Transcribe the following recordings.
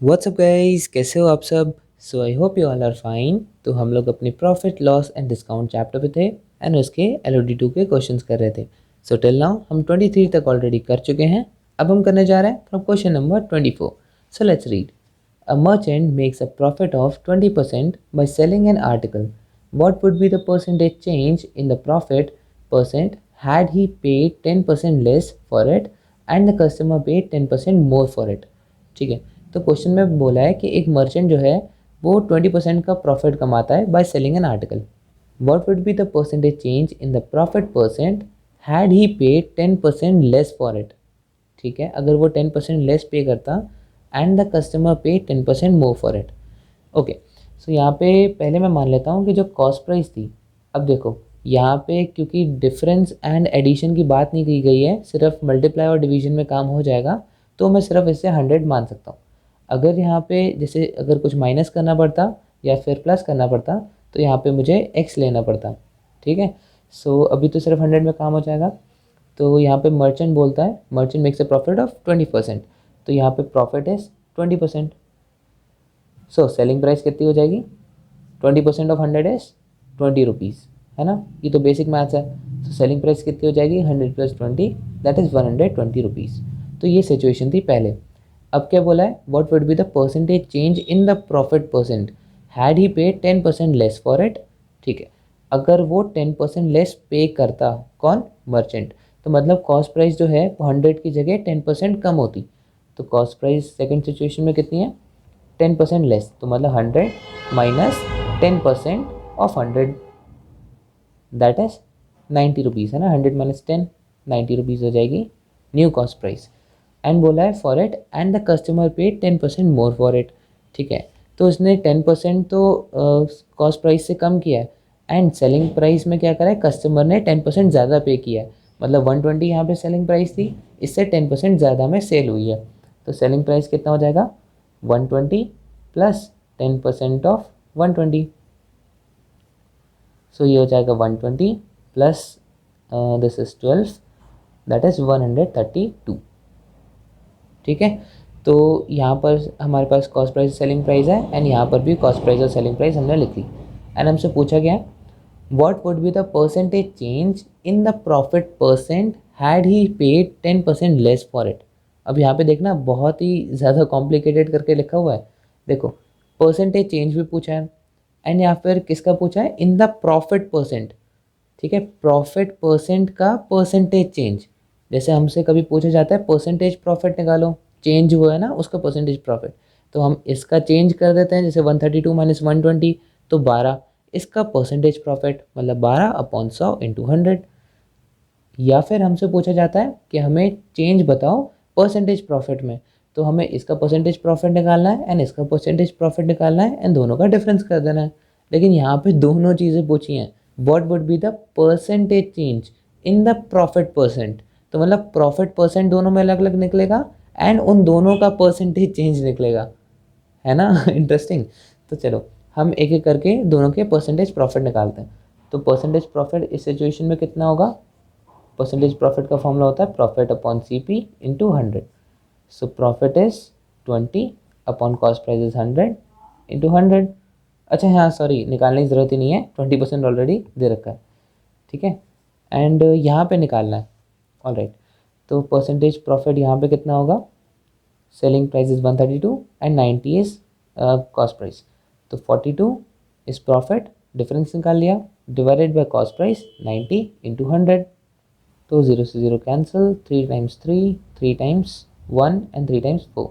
WhatsApp guys, कैसे हो आप सब। So I hope you all are fine. तो हम लोग अपनी profit loss and discount chapter पे थे एंड उसके LOD2 के क्वेश्चंस कर रहे थे। सो टिल नाउ हम 23 तक ऑलरेडी कर चुके हैं। अब हम करने जा रहे हैं from question number 24। So let's read. A merchant makes a profit of 20% by selling an article. What would be the percentage change in the profit percent had he paid 10% less for it and the customer paid 10% more for it? ठीक है, तो question में बोला है कि एक merchant जो है वो 20% का प्रॉफिट कमाता है by selling an article. What would be the percentage change in the profit percent had he paid 10% less for it. ठीक है, अगर वो 10% लेस पे करता एंड द कस्टमर पे 10% मोर फॉर इट। ओके, सो यहाँ पे पहले मैं मान लेता हूँ कि जो कॉस्ट प्राइस थी, अब देखो यहाँ पे क्योंकि डिफरेंस एंड एडिशन की बात नहीं की गई है, सिर्फ मल्टीप्लाई और डिवीजन में काम हो जाएगा, तो मैं सिर्फ इससे 100 मान सकता हूँ। अगर यहाँ पे जैसे अगर कुछ माइनस करना पड़ता या फिर प्लस करना पड़ता तो यहाँ पे मुझे x लेना पड़ता। ठीक है, सो अभी तो सिर्फ 100 में काम हो जाएगा। तो यहाँ पे मर्चेंट बोलता है merchant makes a profit of 20%, तो यहाँ पे profit is 20%। So selling price कितनी हो जाएगी, 20% ऑफ 100 इज 20 रुपीज़, है ना। ये तो बेसिक मैथ्स है। तो सेलिंग प्राइस कितनी हो जाएगी, 100 + 20 दैट इज़ 120 रुपीज़। तो ये सिचुएशन थी पहले। अब क्या बोला है, what would be the percentage change in the profit percent had he paid 10% less for it. ठीक है, अगर वो 10% लेस पे करता, कौन, मर्चेंट, तो मतलब कॉस्ट प्राइस जो है 100 की जगह 10% कम होती। तो कॉस्ट प्राइस सेकेंड सिचुएशन में कितनी है, 10% लेस, तो मतलब 100 minus 10% of 100 that is 90 rupees, है ना। 100 माइनस 10 90 रुपीज़ हो जाएगी न्यू कॉस्ट प्राइस। एंड बोला है for it and the customer पे 10% मोर फॉर इट। ठीक है, तो उसने 10% तो कॉस्ट प्राइस से कम किया है एंड सेलिंग प्राइस में क्या करा है, कस्टमर ने 10% ज़्यादा पे किया है। मतलब 120 यहाँ पे सेलिंग प्राइस थी, इससे 10% ज़्यादा में सेल हुई है। तो सेलिंग प्राइस कितना हो जाएगा, 120 प्लस 10% ऑफ 120। सो ये हो जाएगा 120 plus this is 12 that is 132। ठीक है, तो यहाँ पर हमारे पास कॉस्ट प्राइस सेलिंग प्राइस है एंड यहाँ पर भी कॉस्ट प्राइस और सेलिंग प्राइस हमने लिख ली। एंड हमसे पूछा गया what would be the percentage change in the profit percent had he paid 10% less for it. अब यहाँ पे देखना बहुत ही ज़्यादा कॉम्प्लिकेटेड करके लिखा हुआ है। देखो, परसेंटेज चेंज भी पूछा है एंड या फिर किसका पूछा है, इन द प्रॉफिट परसेंट। ठीक है, प्रॉफिट परसेंट का परसेंटेज चेंज। जैसे हमसे कभी पूछा जाता है परसेंटेज प्रॉफिट निकालो, चेंज हुआ है ना उसका परसेंटेज प्रॉफिट, तो हम इसका चेंज कर देते हैं, जैसे 132 माइनस 120 तो 12, इसका परसेंटेज प्रॉफिट मतलब 12/100 इंटू 100। या फिर हमसे पूछा जाता है कि हमें चेंज बताओ परसेंटेज प्रॉफिट में, तो हमें इसका परसेंटेज प्रॉफिट निकालना है एंड इसका परसेंटेज प्रॉफिट निकालना है एंड दोनों का डिफरेंस कर देना है। लेकिन यहाँ पे दोनों चीज़ें पूछी हैं, what would be the percentage change in the profit percent, तो मतलब प्रॉफिट परसेंट दोनों में अलग अलग निकलेगा एंड उन दोनों का परसेंटेज चेंज निकलेगा, है ना। इंटरेस्टिंग। तो चलो हम एक एक करके दोनों के परसेंटेज प्रॉफिट निकालते हैं। तो परसेंटेज प्रॉफिट इस सिचुएशन में कितना होगा, परसेंटेज प्रॉफिट का फॉर्मूला होता है profit upon CP into 100। So profit is 20 upon cost price is 100 into 100। अच्छा हाँ सॉरी, निकालने की ज़रूरत ही नहीं है, 20% ऑलरेडी दे रखा है। ठीक है, एंड यहाँ पे निकालना है। ऑलराइट, तो परसेंटेज प्रॉफिट यहाँ पे कितना होगा, selling price is 132 and 90 is cost price, तो 42 इज प्रॉफिट, डिफरेंस निकाल लिया, divided by cost price 90 into 100। तो 0 से 0 cancel, 3 times 3, 3 times 1 and 3 times 4।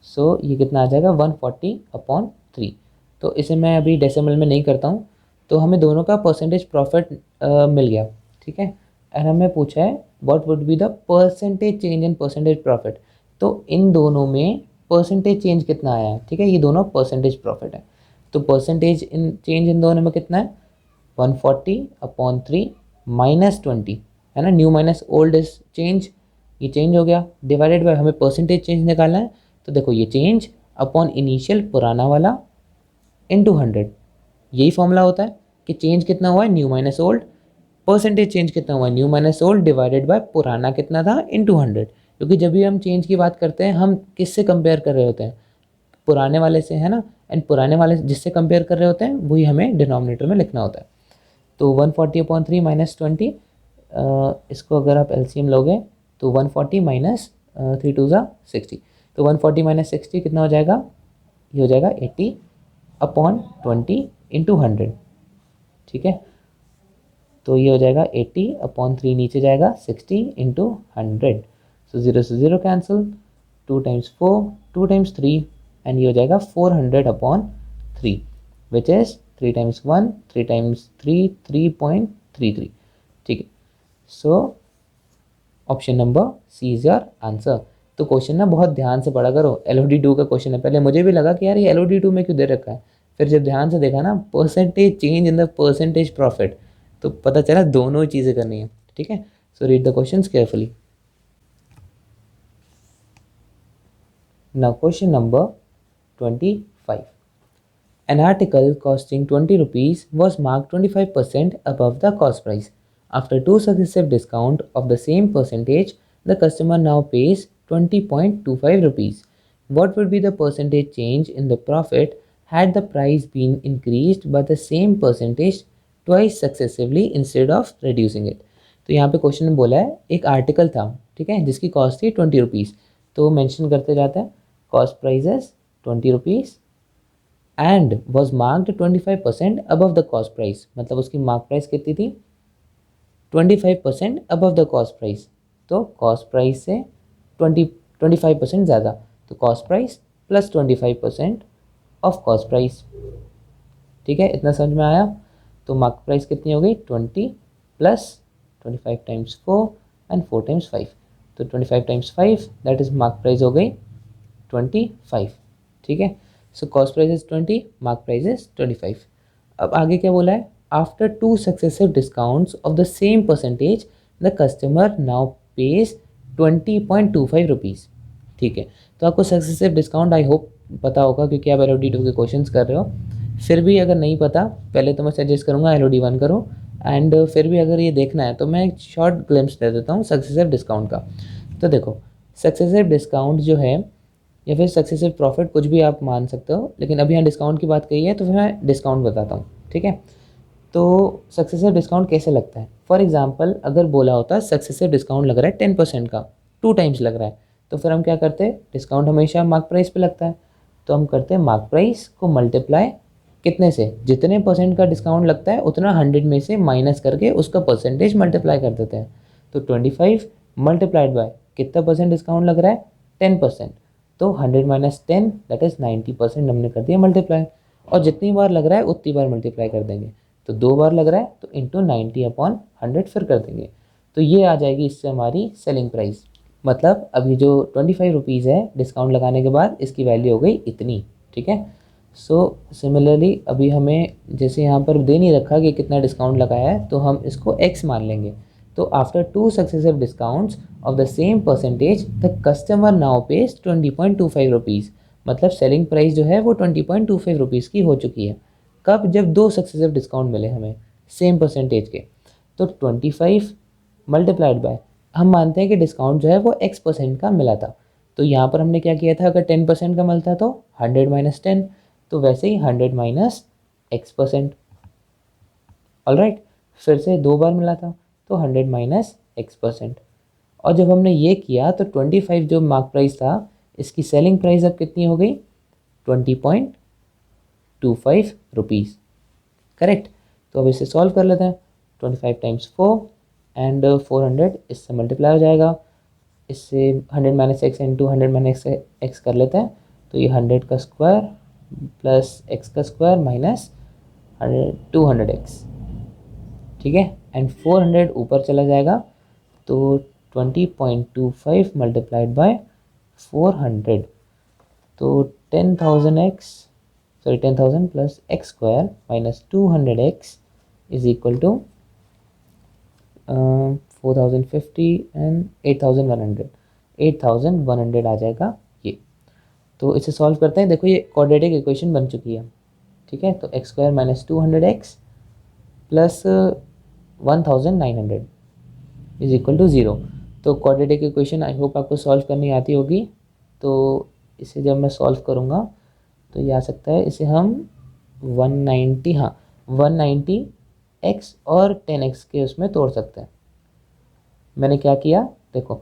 सो ये कितना आ जाएगा, 140/3। तो इसे मैं अभी डेसिमल में नहीं करता हूँ। तो हमें दोनों का परसेंटेज प्रॉफिट मिल गया। ठीक है, एंड हमें पूछा है what would be the percentage change in percentage profit. तो इन दोनों में परसेंटेज चेंज कितना आया है, ठीक है, ये दोनों परसेंटेज प्रॉफिट है। तो परसेंटेज इन चेंज इन दोनों में कितना है, 140/3 माइनस 20, है ना, new minus old is change, ये चेंज हो गया, डिवाइडेड बाय हमें परसेंटेज चेंज निकालना है। तो देखो ये चेंज अपॉन इनिशियल पुराना वाला इंटू 100, यही फॉर्मूला होता है कि चेंज कितना हुआ है, new minus old, percentage change कितना हुआ है, new minus old divided by पुराना कितना था इंटू 100। क्योंकि जब भी हम चेंज की बात करते हैं हम किससे कंपेयर कर रहे होते हैं, पुराने वाले से, है ना, एंड पुराने वाले जिससे कंपेयर कर रहे होते हैं वही हमें डिनोमिनेटर में लिखना होता है। तो 140/3 माइनस 20, इसको अगर आप एलसीएम लोगे तो 140 माइनस 3 2 ज़ा 60, तो 140 माइनस 60 कितना हो जाएगा, ये हो जाएगा 80/20 इंटू 100, ठीक है। तो ये हो जाएगा 80/3, नीचे जाएगा 60 इंटू 100, सो 0 से 0 कैंसिल, 2 टाइम्स 4, 2 टाइम्स 3, एंड ये हो जाएगा 400/3, विच इज़ 3 टाइम्स 1, 3 टाइम्स 3, 3.33, ठीक है। So option number C is your answer. तो क्वेश्चन ना बहुत ध्यान से पढ़ा करो, LOD2 का क्वेश्चन है। पहले मुझे भी लगा कि यार ये LOD2 में क्यों दे रखा है, फिर जब ध्यान से देखा ना percentage change in the percentage profit, तो पता चला दोनों ही चीज़ें करनी है, ठीक है। So read the questions carefully. Now question number 25. An article costing 20 rupees was marked 25% above the cost price. After two successive discounts of the same percentage, the customer now pays 20.25 rupees. What would be the percentage change in the profit had the price been increased by the same percentage twice successively instead of reducing it? तो यहाँ पे question में बोला है एक article था, ठीक है, जिसकी कॉस्ट थी 20 रुपीज़। तो मेंशन करते जाता है cost prices 20 rupees and was marked 25% above the cost price, मतलब उसकी मार्क प्राइस कितनी थी, 25% अबव द कॉस्ट प्राइस। तो कॉस्ट प्राइस से 25% ज़्यादा, तो cost price plus 25% of cost price, ठीक है, इतना समझ में आया। तो मार्क प्राइस कितनी हो गई, 20 प्लस 25 टाइम्स 4 एंड 4 टाइम्स 5, तो 25 times 5 that is mark price हो गई 25, ठीक है। So cost price is 20, mark price is 25। अब आगे क्या बोला है, after two successive discounts of the same percentage the customer now page 20.25 rupees, ठीक है। तो आपको सक्सेसिव डिस्काउंट आई होप पता होगा क्योंकि आप LOD2 के क्वेश्चंस कर रहे हो। फिर भी अगर नहीं पता, पहले तो मैं सजेस्ट करूँगा LOD1 करो, एंड फिर भी अगर ये देखना है तो मैं एक शॉर्ट ग्लिम्स दे देता हूँ सक्सेसिव डिस्काउंट का। तो देखो सक्सेसिव डिस्काउंट जो है या फिर सक्सेसिव प्रॉफिट, कुछ भी आप मान सकते हो, लेकिन अभी यहाँ डिस्काउंट की बात कही है तो फिर मैं डिस्काउंट बताता हूँ, ठीक है। तो सक्सेसिव डिस्काउंट कैसे लगता है, फॉर एग्जांपल अगर बोला होता सक्सेसिव डिस्काउंट लग रहा है 10% का, 2 टाइम्स लग रहा है, तो फिर हम क्या करते हैं, डिस्काउंट हमेशा मार्क प्राइस पे लगता है, तो हम करते हैं मार्क प्राइस को मल्टीप्लाई कितने से, जितने परसेंट का डिस्काउंट लगता है उतना 100 में से माइनस करके उसका परसेंटेज मल्टीप्लाई कर देते हैं। तो 25 मल्टीप्लाइड बाय कितना परसेंट डिस्काउंट लग रहा है, 10%, तो 100 माइनस 10 दैट इज़ 90% हमने कर दिया मल्टीप्लाई, और जितनी बार लग रहा है उतनी बार मल्टीप्लाई कर देंगे। तो 2 बार लग रहा है तो इंटू 90/100 फिर कर देंगे, तो ये आ जाएगी इससे हमारी सेलिंग प्राइस। मतलब अभी जो 25 रुपीज़ है डिस्काउंट लगाने के बाद इसकी वैल्यू हो गई इतनी, ठीक है। सो सिमिलरली अभी हमें जैसे यहाँ पर दे नहीं रखा कि कितना डिस्काउंट लगाया है, तो हम इसको x मान लेंगे। तो after two successive discounts of the same percentage the customer now page 20.25 rupees, मतलब सेलिंग प्राइस जो है वो 20.25 रुपीज़ की हो चुकी है। कब, जब 2 सक्सेसिव डिस्काउंट मिले हमें सेम परसेंटेज के। तो 25 मल्टीप्लाइड बाय, हम मानते हैं कि डिस्काउंट जो है वो x% का मिला था, तो यहाँ पर हमने क्या किया था, अगर 10% का मिलता तो 100 माइनस 10, तो वैसे ही 100 माइनस x%, ऑलराइट। फिर से 2 बार मिला था तो 100 माइनस x%, और जब हमने ये किया तो 25 जो मार्क प्राइस था इसकी सेलिंग प्राइस अब कितनी हो गई, 20.25 रुपीज़, करेक्ट। तो अब इसे सॉल्व कर लेते हैं, 25 टाइम्स 4 एंड 400 इससे मल्टीप्लाई हो जाएगा, इससे 100 minus x into 100 minus x कर लेते हैं, तो ये 100 का स्क्वायर प्लस एक्स का स्क्वायर माइनस 200x, ठीक है, एंड 400 ऊपर चला जाएगा, तो 20.25 मल्टीप्लाइड बाय 400, तो 10,000 plus X square minus 200x is equal to 4050 and 8100 आ जाएगा ये। तो इसे सॉल्व करते हैं, देखो ये क्वाड्रेटिक इक्वेशन बन चुकी है, ठीक है। तो X square minus 200x plus 1900 is equal to 0। तो क्वाड्रेटिक इक्वेशन आई होप आपको सॉल्व करनी आती होगी। तो इसे जब मैं सॉल्व करूँगा तो ये आ सकता है, इसे हम 190, हाँ 190x और 10x के उसमें तोड़ सकते हैं। मैंने क्या किया, देखो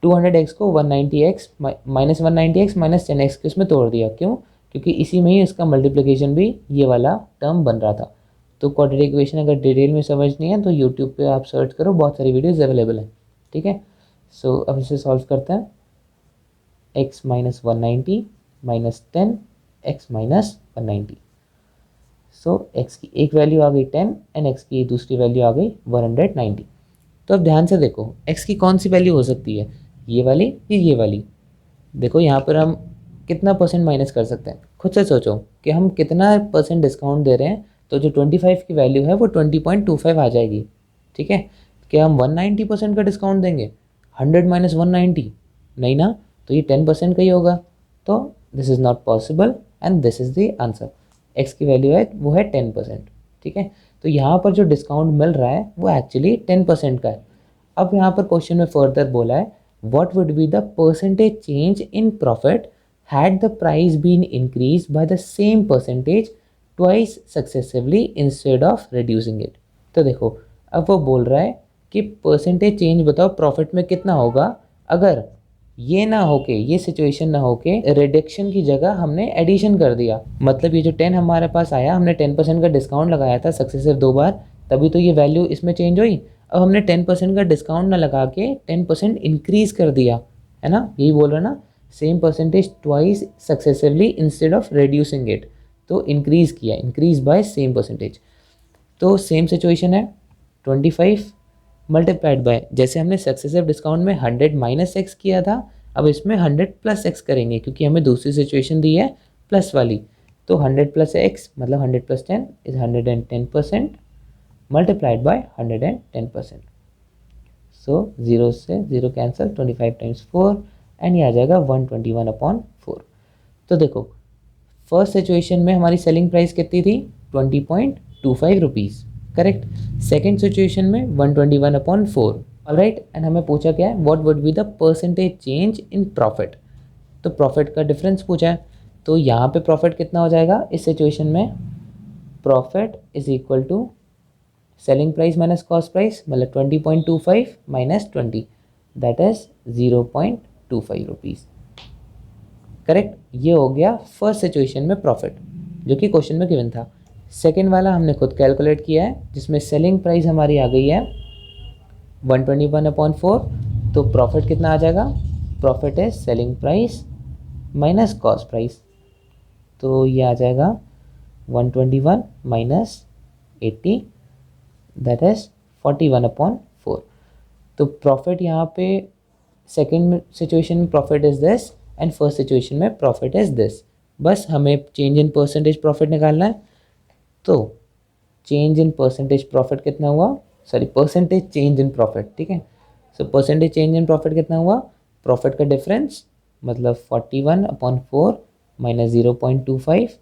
200x को 190x minus 190x minus 10x के उसमें तोड़ दिया। क्यों? क्योंकि इसी में ही इसका मल्टीप्लिकेशन भी ये वाला टर्म बन रहा था। तो क्वाड्रेटिक इक्वेशन अगर डिटेल में समझनी है तो यूट्यूब पे आप सर्च करो, बहुत सारी वीडियोस अवेलेबल हैं। ठीक है, सो अब इसे सॉल्व करते हैं। x minus 190 minus 10 x minus 190। सो x की एक वैल्यू आ गई 10 एंड x की दूसरी वैल्यू आ गई 190। तो अब ध्यान से देखो x की कौन सी वैल्यू हो सकती है, ये वाली या ये वाली। देखो यहाँ पर हम कितना परसेंट माइनस कर सकते हैं, खुद से सोचो कि हम कितना परसेंट डिस्काउंट दे रहे हैं। तो जो 25 की वैल्यू है वो 20.25 आ जाएगी। ठीक है, क्या हम 190% का डिस्काउंट देंगे? 100 माइनस 190 नहीं ना, तो ये 10% का ही होगा। तो this is not possible and this is the answer. X की वैल्यू है वो है 10%। ठीक है, तो यहाँ पर जो डिस्काउंट मिल रहा है वो एक्चुअली 10% का है। अब यहाँ पर क्वेश्चन में फर्दर बोला है what would be the percentage change in profit had the price been increased by the same percentage twice successively instead of reducing it। तो देखो अब वो बोल रहा है कि परसेंटेज चेंज बताओ प्रॉफिट में कितना होगा अगर ये ना होके, ये सिचुएशन ना होके रिडक्शन की जगह हमने एडिशन कर दिया। मतलब ये जो 10 हमारे पास आया, हमने 10% का डिस्काउंट लगाया था सक्सेसिव 2 बार, तभी तो ये वैल्यू इसमें चेंज हुई। अब हमने 10% का डिस्काउंट ना लगा के 10% इंक्रीज कर दिया, है ना, यही बोल रहा ना, same percentage twice successively instead of reducing it. तो इंक्रीज किया, इंक्रीज बाय सेम परसेंटेज। तो सेम सिचुएशन है 25 मल्टीप्लाइड बाय, जैसे हमने सक्सेसिव डिस्काउंट में 100 माइनस एक्स किया था, अब इसमें 100 प्लस एक्स करेंगे क्योंकि हमें दूसरी सिचुएशन दी है प्लस वाली। तो 100 प्लस एक्स मतलब 100 प्लस 10 इज 110% मल्टीप्लाइड बाय 110%। सो 0 से 0 कैंसिल, 25 टाइम्स 4 एंड ये आ जाएगा 121/4। तो देखो फर्स्ट सिचुएशन में हमारी सेलिंग प्राइस कितनी थी, 20.25 रुपीज़, करेक्ट। सेकेंड सिचुएशन में 121/4, ऑलराइट। एंड हमें पूछा क्या है, what would be the percentage change in profit. तो प्रॉफिट का डिफरेंस पूछा है, तो यहाँ पे प्रॉफिट कितना हो जाएगा इस सिचुएशन में, profit is equal to selling price minus cost price, मतलब 20.25 minus 20, that is 0.25 rupees, correct. ये हो गया फर्स्ट सिचुएशन में प्रॉफिट जो कि क्वेश्चन में गिवन था। सेकेंड वाला हमने खुद कैलकुलेट किया है जिसमें सेलिंग प्राइस हमारी आ गई है 121/4। तो प्रॉफिट कितना आ जाएगा, प्रॉफिट है selling price minus cost price, तो ये आ जाएगा 121 माइनस 80, दैट इज 41/4। तो प्रॉफिट यहाँ पे सेकेंड सिचुएशन में profit is this and first situation में प्रॉफिट इज दिस। बस हमें चेंज इन परसेंटेज प्रॉफिट निकालना है। तो चेंज इन परसेंटेज प्रॉफिट कितना हुआ, sorry percentage change in profit, ठीक है। So percentage change in profit कितना हुआ, प्रॉफिट का डिफरेंस मतलब 41/4 माइनस 0.25,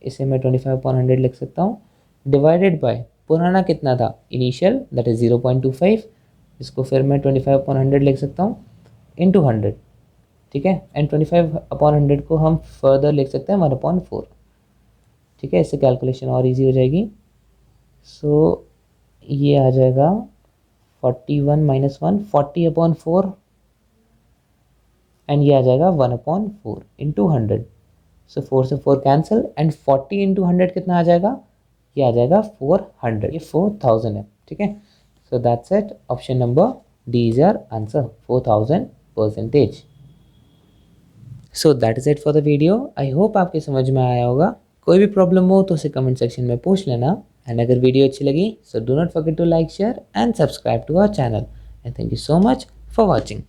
इसे मैं 25/100 लिख सकता हूँ, डिवाइडेड बाय पुराना कितना था इनिशियल, दैट इज 0.25, इसको फिर मैं 25/100 लिख सकता हूँ इंटू 100, ठीक है। एंड 25/100 को हम फर्दर लिख सकते हैं 1/4, ठीक है। इससे कैलकुलेशन और इजी हो जाएगी। सो ये आ जाएगा 41 माइनस 1 40/4 एंड ये आ जाएगा 1/4 इंटू 100। सो 4 से 4 कैंसिल एंड 40 इंटू 100 कितना आ जाएगा, ये आ जाएगा 400, ये 4000 है, ठीक है। So that's it, option number D is your answer, 4000%। So that is it for the video. I hope आपके समझ में आया होगा। कोई भी प्रॉब्लम हो तो उसे कमेंट सेक्शन में पूछ लेना। एंड अगर वीडियो अच्छी लगी so do not forget to like, share and subscribe to our channel. And thank you so much for watching.